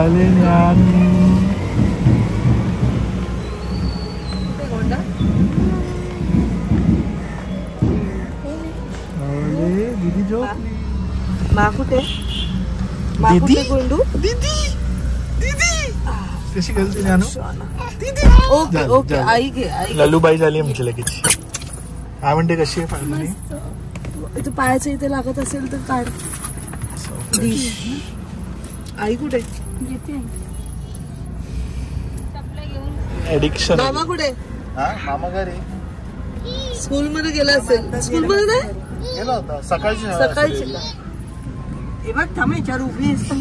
आले न्यानी. दीदी झोपली. मा कुठे? दीदी गोंडू दीदी दीदी कशी गेलती न्यानू? दीदी ओके ओके आई घे आई. लल्लूबाई झाली आमची लगेच. काय म्हणते कशी आहे फायनली? इथे पायाच्या इथे लागत असेल तर काढ. डिश. आई कुठे? एडिक्शन. मामा कुठे? मामा घरी स्कूल मध्ये गेला असेल. स्कूल मध्ये नाही गेला होता सकाळची. सकाळची का? हे बघ थांब याच्यावर उभी आहेस तू.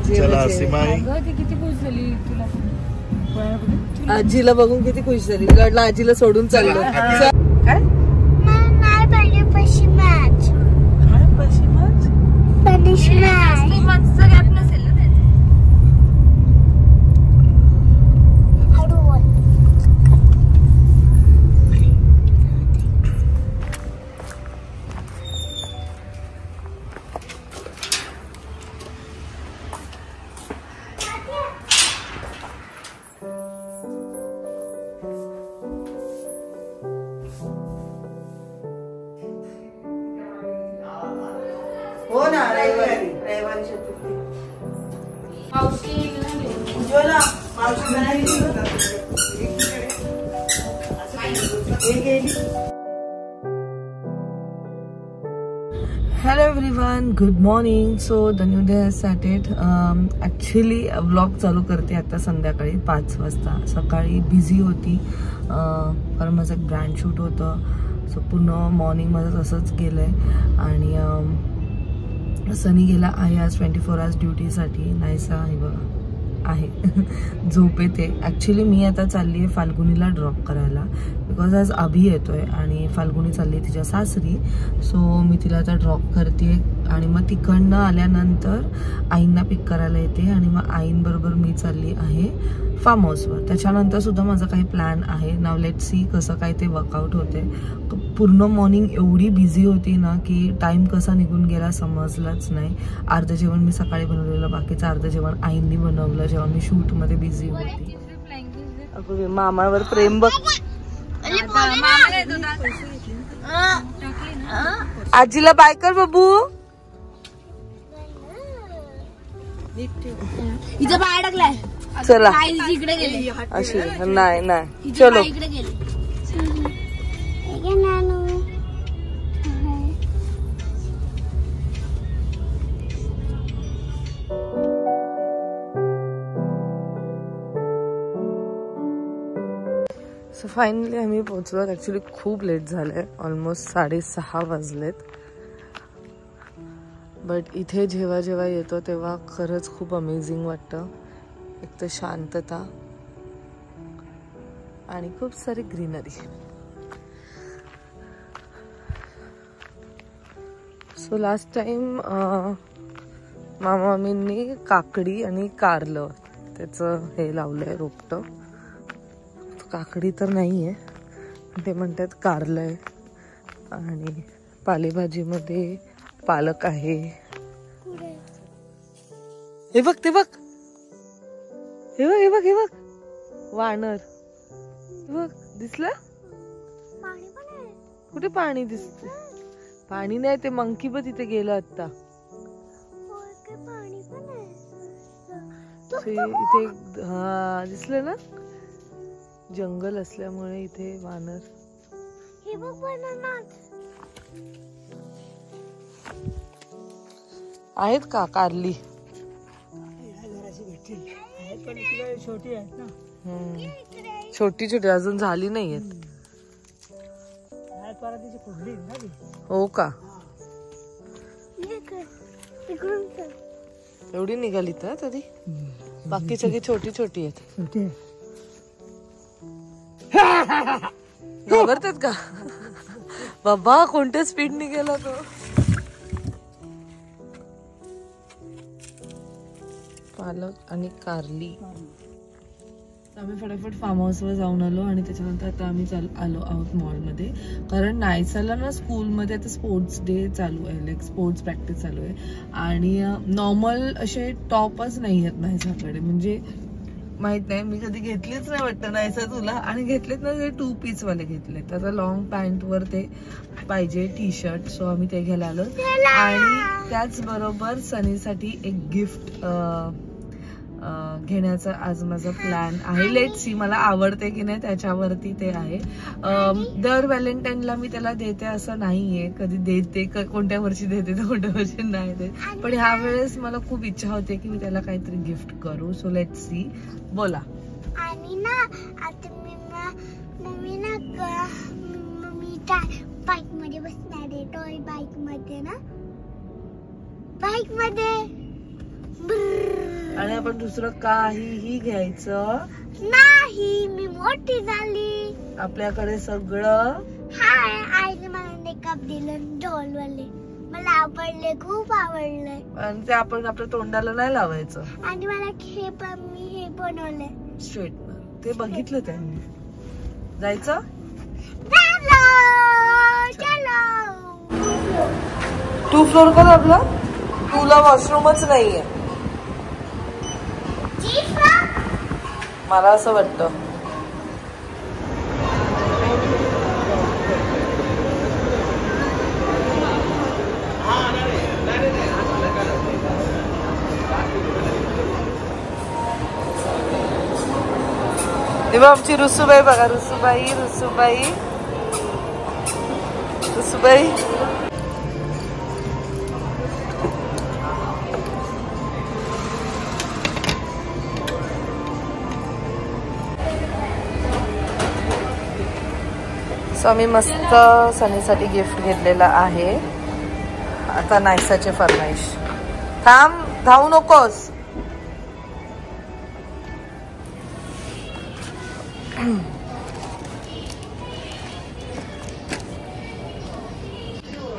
चला सीमाई. किती खुश झाली तुला. आजीला बघून किती खुश झाली. गडला आजीला सोडून चाललो. काय हो ना. रविवारी चतुर्थी. उज्ज्वला मावशी hello everyone, good morning. So the new day has started. Actually vlog चालू करते आता संध्याकाळी 5 वाजता. सकाळी बिझी होती कारण माझं एक ब्रँड शूट होतं. सो पूर्ण मॉर्निंग माझं तसंच गेलं आहे. आणि सनी गेला आहे आज 24 आवर्स ड्युटीसाठी. नाहीसा आहे बघा आहे झोप येते. ॲक्च्युली मी आता चालली आहे फाल्गुनीला ड्रॉप करायला बिकॉज आज अभि येतोय आणि फाल्गुनी चालली आहे तिच्या सासरी. सो मी तिला आता ड्रॉप करते आणि मग तिकडनं आल्यानंतर आईंना पिक करायला येते आणि मग आईंबरोबर मी चालली आहे फार्म हाऊसवर. त्याच्यानंतर सुद्धा माझा काही प्लॅन आहे. नाव लेट सी कसं काय ते वर्कआउट होते. पूर्ण मॉर्निंग एवढी बिझी होती ना की टाइम कसा निघून गेला समजलाच नाही. अर्ध जेवण मी सकाळी बनवलेलं, बाकीचं अर्ध जेवण आईंनी बनवलं जेव्हा मी शूटमध्ये बिझी होती. अगं मामावर प्रेम बघ. आजीला बाय कर बाबू. हिचा पाय अडकलाय. चला इकडे गेले अशी नाही नाही चलो. इकडे गेले. सो फायनली आम्ही पोहोचलो. ॲक्च्युली खूप लेट झालंय. ऑलमोस्ट 6:30 वाजलेत. बट इथे जेव्हा जेव्हा येतो तेव्हा खरंच खूप अमेझिंग वाटतं. एक तर शांतता आणि खूप सारी ग्रीनरी. सो लास्ट टाइम मामा मामींनी काकडी आणि कारलं त्याचं हे लावलंय रोपटं. काकडी तर नाही आहे, ते म्हणतात कारलं आहे. आणि पालेभाजीमध्ये पालक आहे. हे बघ ते बघ, हे बघ हे बघ हे बघ वानर. हे बघ दिसलं? कुठे पाणी दिसत? पाणी नाही, ते मंकी पण तिथे गेलं आता. इथे हा दिसलं ना, जंगल असल्यामुळे इथे वानर. आहेत का कारली? छोटी छोटी अजून झाली नाहीयेत. हो का? एवढी निघाली तर तरी, बाकी सगळी छोटी छोटी आहेत. घाबरतात का बाबा? कोणत्या स्पीड निघाला तो. पालक आणि कारली. आम्ही फटाफट फार्म हाऊसवर जाऊन आलो आणि त्याच्यानंतर आता आम्ही आलो आहोत मॉलमध्ये. कारण नायसाला ना स्कूलमध्ये आता स्पोर्ट्स डे चालू आहे, लाईक स्पोर्ट्स प्रॅक्टिस चालू आहे आणि नॉर्मल असे टॉपच नाही आहेत नायसाकडे. म्हणजे माहित नाही, मी कधी घेतलीच नाही वाटतं नायसा तुला. आणि घेतलेत ना ते 2 पीस वाले घेतलेत. आता लॉंग पॅन्टवर ते पाहिजे टी शर्ट, सो आम्ही ते घ्यायला आलो. आणि त्याचबरोबर सनीसाठी एक गिफ्ट घेण्याचा आज माझा प्लॅन आहे. लेट सी, मला आवडते की नाही त्याच्यावरती ते आहे. दर व्हॅलेंटाईनला मी त्याला देते असं नाहीये, कधी देते कोणत्या वर्षी देते तर कोणत्या वर्षी नाही देत. पण ह्या वेळेस मला खूप इच्छा होते की मी त्याला काहीतरी गिफ्ट करू. So let see. बोला. आणि ना आता मम्मी बाईक मध्ये बसणार आहे, टॉय बाईक मध्ये ना, बाईक मध्ये. आणि आपण दुसरं काहीही घ्यायचं नाही, मी मोठी झाली. आपल्याकडे सगळं हाय. आईने मला मेकअप दिलं, डॉल वाले मला आवडले, खूप आवडले. आणि ते आपण आपल्या तोंडाला नाही लावायचं. आणि मला मी हे बनवले स्ट्रेटनर, ते बघितलं त्यांनी. जायचं. चलो 2 फ्लोर का आपला, तुला वॉशरूमच नाहीये. मला असं वाटतं. तेव्हा आमची रुसूबाई बघा, रुसूबाई रुसूबाई रुसूबाई. सो आम्ही मस्त सनीसाठी गिफ्ट घेतलेला आहे. आता नायसाचे फरमाईश. थांब, धावू नकोस.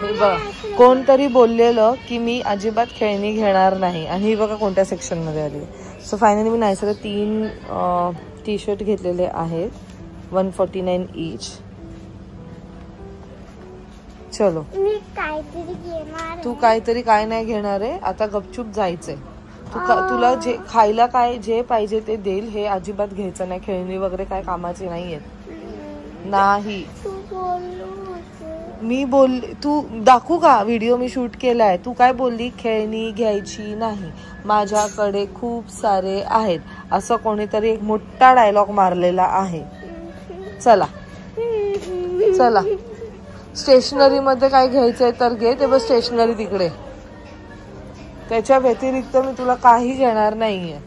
हे बघा, कोणतरी बोललेलं की मी अजिबात खेळणी घेणार नाही आणि ही बघा कोणत्या सेक्शन मध्ये आली. सो फायनली मी नायसाला 3 टी शर्ट घेतलेले आहेत, 149 ईच. चलो. मी काहीतरी घेणार. तू काहीतरी काय नाही घेणार आहे. आता गपचूप जायचंय. तुला जे खायला काय जे पाहिजे ते देईल, हे अजिबात घ्यायचं नाही. खेळणी वगैरे काय कामाची नाहीयेत. नाही मी बोलली, तू दाखवू का व्हिडिओ मी शूट केलाय. तू काय बोलली, खेळणी घ्यायची नाही, माझ्याकडे खूप सारे आहेत, असं कोणीतरी एक मोठा डायलॉग मारलेला आहे. चला चला, स्टेशनरी मध्ये काय घ्यायचंय तर घे. ते बस स्टेशनरी तिकडे. त्याच्या व्यतिरिक्त मी तुला काही घेणार नाहीये.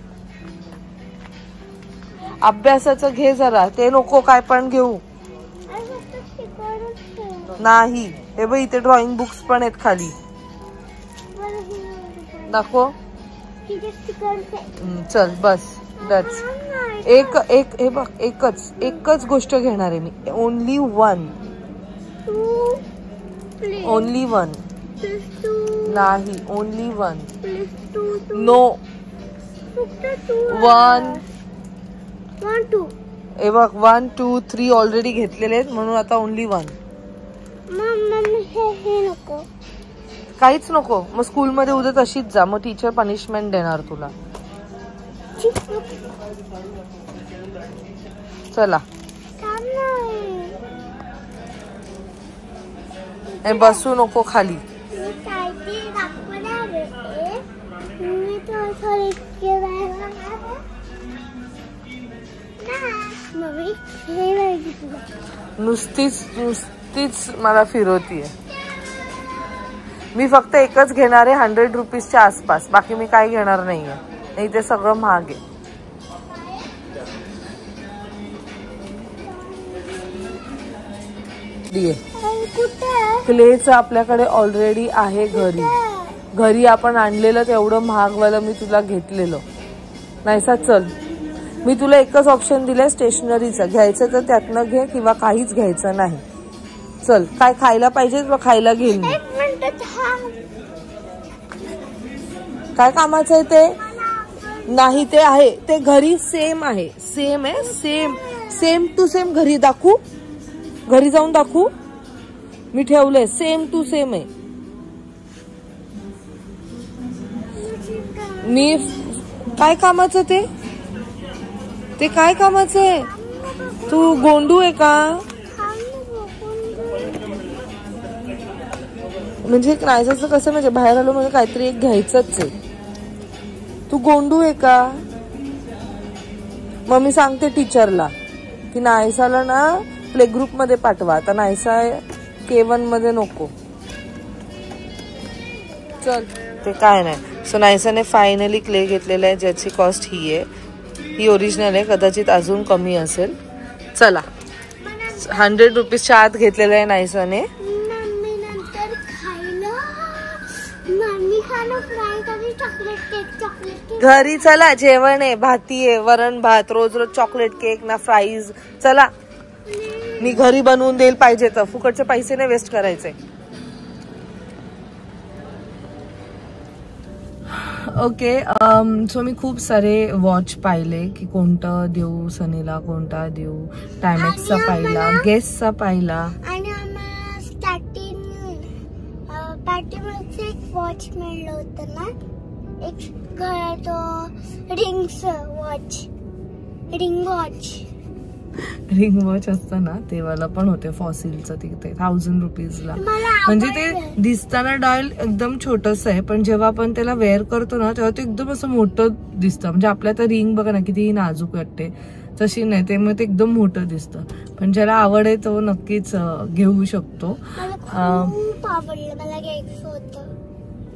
अभ्यासाचं घे जरा, ते नको काय पण घेऊ. नाही, हे बघ इथे ड्रॉइंग बुक्स पण आहेत खाली. दाखव. चल बस, दॅट्स एक हे बघ, एकच गोष्ट घेणार आहे मी. Only one. Only one. नाही, ओनली वन. नो, 1 2. हे बघ 1 2 3 ऑलरेडी घेतलेले आहेत, म्हणून आता ओनली 1. हे नको, काहीच नको. मग स्कूलमध्ये उद्या तशीच जा, मग टीचर पनिशमेंट देणार तुला. चला. हे बसू नको खाली. नुसतीच मला फिरवतीये. मी फक्त एकच घेणार आहे 100 रुपीजच्या आसपास. बाकी मी काही घेणार नाहीये. नाही, ते सगळं महाग आहे. क्लेच आपल्याकडे ऑलरेडी आहे घरी आपण आणलेलं तेवढं महागवालं मी तुला घेतलेलं. नाहीसा चल, मी तुला एकच ऑप्शन दिलंय स्टेशनरीचं. घ्यायचं तर त्यातनं घे किंवा काहीच घ्यायचं नाही. चल, काय खायला पाहिजे तुला, खायला घेईन. काय कामाचं आहे ते? नाही ते आहे, ते घरी सेम आहे, सेम आहे, सेम टू सेम. घरी दाखवू, घरी जाऊन दाखवू. मी ठेवलंय, सेम टू सेम आहे. मी काय कामाचं ते काय कामाचं आहे? तू गोंडू आहे का? म्हणजे नायसाचं कसं, म्हणजे बाहेर आलो म्हणजे काहीतरी एक घ्यायचंच आहे. तू गोंडू आहे का? मग मी सांगते टीचरला की नायसाला ना प्ले ग्रुप मध्ये पाठवा. आता नायसा K1 मध्ये नको. चल, ते काय नाही. सो नायसाने फायनली क्ले घेतलेला आहे, ज्याची कॉस्ट ही आहे. ही ओरिजिनल आहे, कदाचित अजून कमी असेल. चला, 100 रुपीजच्या आत घेतलेला आहे नायसाने. घरी चला, जेवण आहे, भाती आहे, वरण भात, रोज रोज चॉकलेट केक ना फ्राईज. चला, मी घरी बनवून देईल पाहिजे तर, फुकटचे पैसे नाही वेस्ट करायचे. ओके, सो मी खूप सारे वॉच पाहिले की कोणतं देऊ सनीला, कोणता देऊ. टायमॅक्सचा पाहिला, गेसचा पाहिला, आणि आम्हाला स्टार्टिंग पार्टीमध्ये एक वॉच मिळलं होतं ना, एक रिंग वॉच असतं ना, ते वाला पण होते फॉसिलचं, तिथे 1000 रुपीजला. म्हणजे ते दिसताना डायल एकदम छोटस आहे, पण जेव्हा आपण त्याला वेअर करतो ना तेव्हा ते एकदम असं मोठं दिसतं. म्हणजे आपल्या तर रिंग बघा ना किती नाजूक वाटते, तशी नाही ते, मग ते एकदम मोठं दिसतं. पण ज्याला आवड आहे तो नक्कीच घेऊ शकतो. खूप आवडलं, मला घ्यायचं होतं.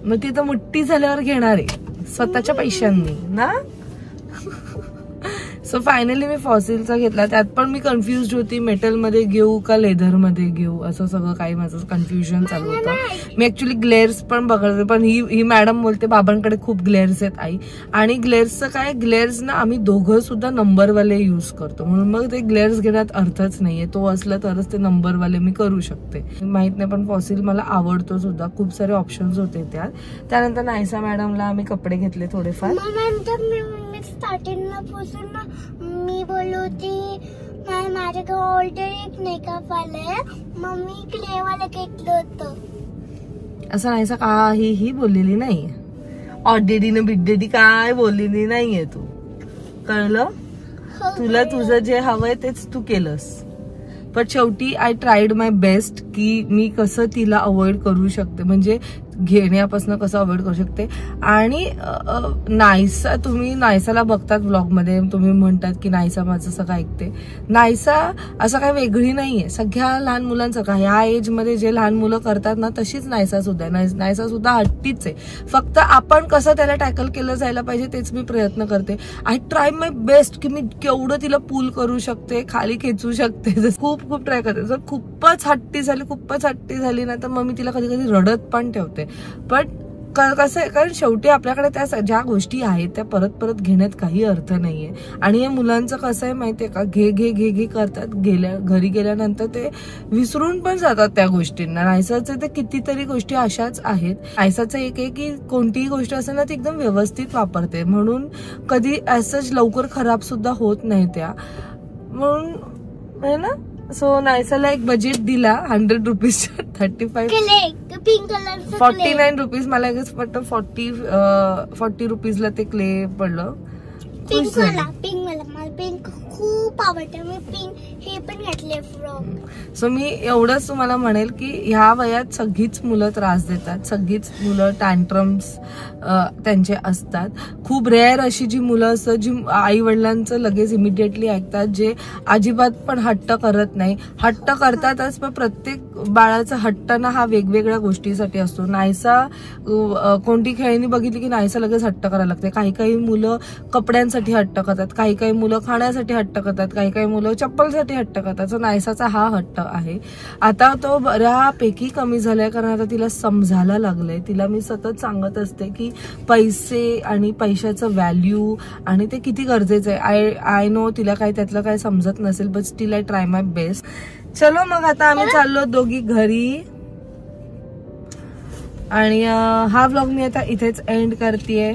मग ती तर मोठी झाल्यावर घेणार आहे स्वतःच्या पैशांनी ना. सो फायनली मी फॉसिलचा घेतला. त्यात पण मी कन्फ्युज होती, मेटल मध्ये घेऊ का लेदर मध्ये घेऊ, असं सगळं काही माझं कन्फ्युजन चालू होतं. मी ऍक्च्युली ग्लेअर्स पण बघते, पण ही मॅडम बोलते बाबांकडे खूप ग्लेअर्स आहेत आई. आणि ग्लेअर्सचं काय, ग्लेअर्स ना आम्ही दोघं सुद्धा नंबरवाले युज करतो, म्हणून मग ते ग्लेअर्स घेण्यात अर्थच नाहीये. तो असला तरच ते नंबरवाले मी करू शकते. माहित नाही, पण फॉसिल मला आवडतो सुद्धा. खूप सारे ऑप्शन्स होते त्यात. त्यानंतर नायसा मॅडमला आम्ही कपडे घेतले थोडेफार. स्टार्टिंगला पासून ना मी बोलली होती माझ्याकडे ऑलरेडी एक मेकअप आलंय, मम्मी क्लेवाला घेतलं होतं. असं नाहीसा काहीही बोललेली नाही. ऑलरेडी बिड्डेडी काय बोललेली नाहीये तू, कळलं? तुला तुझं जे हवंय तेच तू केलंस. पण शेवटी आय ट्राईड माय बेस्ट की मी कसं तिला अवॉइड करू शकते, म्हणजे घेण्यापासून कसं अवॉइड करू शकते. आणि नायसा, तुम्ही नायसाला बघतात व्लॉग मध्ये, तुम्ही म्हणतात की नायसा माझं सगळं ऐकते. नायसा असं काही वेगळी नाहीये, सगळ्या लहान मुलांचं का ह्या एज मध्ये जे लहान मुलं करतात ना तशीच नायसा सुद्धा आहे. नायसा सुद्धा हट्टीच आहे. फक्त आपण कसं त्याला टॅकल केलं जायला पाहिजे तेच मी प्रयत्न करते. आय ट्राय माय बेस्ट की मी केवढं तिला पूल करू शकते, खाली खेचू शकते. खूप ट्राय करते. जर खूपच हट्टी झाली ना तर मग मी तिला कधी कधी रडत पण ठेवते. पण कसं आहे, कारण शेवटी आपल्याकडे त्या ज्या गोष्टी आहेत त्या परत परत घेण्यात काही अर्थ नाहीये. आणि या मुलांचं कसं आहे माहितीये का, घे करतात, घरी गेल्यानंतर ते विसरून पण जातात त्या गोष्टींना. नायसाचे ते कितीतरी गोष्टी अशाच आहेत. नायसाचं एक आहे की कोणतीही गोष्ट असेल ना ती एकदम व्यवस्थित वापरते, म्हणून कधी असंच लवकर खराब सुद्धा होत नाही त्या, म्हणून आहे ना. सो नायसाला एक बजेट दिला 100 रुपीजच्या, 35 पिंक कलर 49 रुपीज. मला एक वाटतं 40 रुपीजला ते क्ले पडलं. पिंक मला पिंक खूप आवडतं. मी पिंक हे पण घातले फ्रॉक. सो मी एवढंच तुम्हाला म्हणेल की ह्या वयात सगळीच मुलं त्रास देतात, सगळीच मुलं टँट्रम्स त्यांचे असतात. खूप रेअर अशी जी मुलं असतात जी आई वडिलांचं लगेच इमिडिएटली ऐकतात, जे अजिबात पण हट्ट करत नाही. हट्ट करतातच, पण प्रत्येक बाळाचा हट्ट ना हा वेगवेगळ्या गोष्टीसाठी असतो. नायसा कोणती खेळणी बघितली की नायसा लगेच हट्ट करायला लागते. काही मुलं कपड्यांसाठी हट्ट करतात, काही मुलं खाण्यासाठी हट्ट करतात, काही मुलं चप्पलसाठी हट्ट करतात. सो नायसाचा हा हट्ट आहे. आता तो बऱ्यापैकी कमी झालाय, कारण आता तिला समजायला लागलंय. तिला मी सतत सांगत असते की पैसे आणि पैशाचं व्हॅल्यू आणि ते किती गरजेचं आहे. आय नो तिला काही त्यातलं काही समजत नसेल, but still I try my best. चलो मग आता आम्ही चाललो दोघी घरी. आणि हा व्लॉग मी आता इथेच एंड करतेय.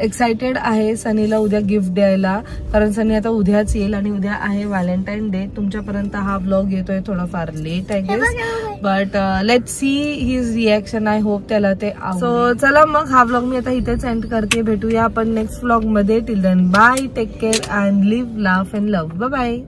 एक्साइटेड आहे सनीला उद्या गिफ्ट द्यायला, कारण सनी आता उद्याच येईल आणि उद्या आहे व्हॅलेंटाईन डे. तुमच्यापर्यंत हा व्लॉग येतोय थोडाफार late I guess, but let see his reaction. I hope त्याला ते आवडेल. सो चला मग हा व्लॉग मी आता इथेच एंड करते. भेटूया आपण नेक्स्ट व्लॉग मध्ये. Till then bye, take care and live, laugh and love. Bye bye.